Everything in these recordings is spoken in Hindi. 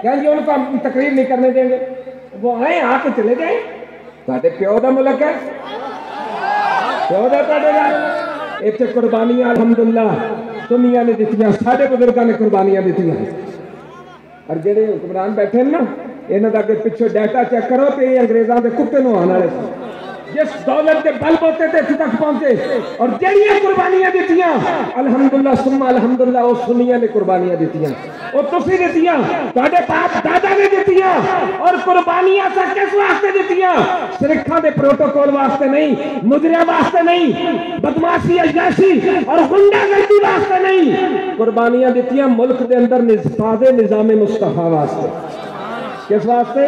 कहेंगे उनको हम तकरीर नहीं करने देंगे, वो आए आके चले जाए। साढ़े प्यो का मुल्क है, प्यो का इतने कुर्बानियां अल्हम्दुलिल्लाह सुन्नियां ने दित्तियां, साढ़े बुजुर्गों ने कुर्बानियां दित्तियां। और जेडे हुक्मरान बैठे ना, इन्हों का अगे पिछे डाटा चेक करो तो ये अंग्रेजों के कुत्ते नूं आने वाले थे। जिस दौलत के बल बोते थे इत्थे तक पहुंचे, और जड़ियां कुर्बानियां दित्तियां अल्हम्दुलिल्लाह सुम्मा अल्हम्दुलिल्लाह, वो सुन्नियां ने कुर्बानियां दित्तियां, वो तुसीं दित्तियां, तुहाडे बाप दादा ने दित्तियां। और कुर्बानियां सा किस वास्ते दित्तियां? सिरखा दे प्रोटोकॉल वास्ते नहीं, मुजरिया वास्ते नहीं, बदमाशी अय्याशी और गुंडागर्दी वास्ते नहीं, कुर्बानियां दित्तियां मुल्क के अंदर निफाज़े निज़ाम मुस्तफा वास्ते। किस वास्ते?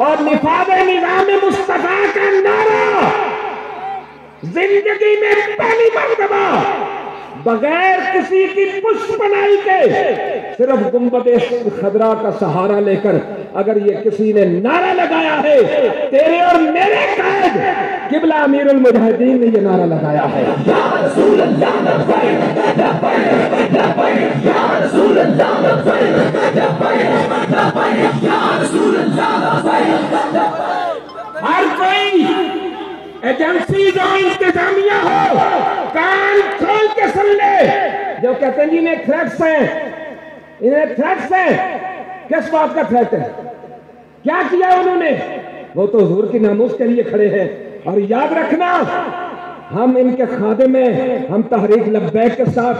और निफाज़े निज़ाम मुस्तफा का नारा जिंदगी में पहली मर्तबा बगैर किसी की पुष्पनाई के, सिर्फ गुंबदे खदरा का सहारा लेकर अगर ये किसी ने नारा लगाया है, तेरे और मेरे कायद किबला अमीरुल मुजाहिदीन ने ये नारा लगाया है, या रसूल अल्लाह लब्बैक लब्बैक लब्बैक, या रसूल अल्लाह लब्बैक लब्बैक लब्बैक, या रसूल अल्लाह लब्बैक लब्बैक। हर कोई एजेंसी जो इंतजामिया हो, कान खोल के सुन ले। जो कहते हैं जी इन्हें थ्रेट्स हैं, इन्हें थ्रेट्स हैं, किस बात का थ्रेट है? क्या किया उन्होंने? वो तो हुजूर की नामूस के लिए खड़े हैं। और याद रखना, हम इनके खादिम में, हम तहरीक लब्बैक के साथ,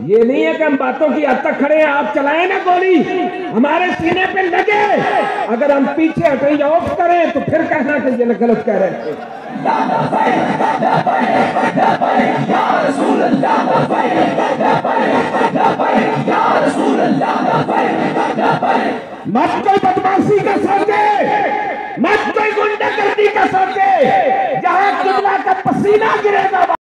ये नहीं है कि हम बातों की हद तक खड़े हैं, आप चलाएं ना गोली, हमारे सीने पे लगे, अगर हम पीछे हटे या ऑफ करें तो फिर कहना कि ये गलत कह रहे हैं। मत कोई बदमाशी का सोचे, मत कोई गुंडागर्दी का सोचे, जहां किबला का पसीना गिरेगा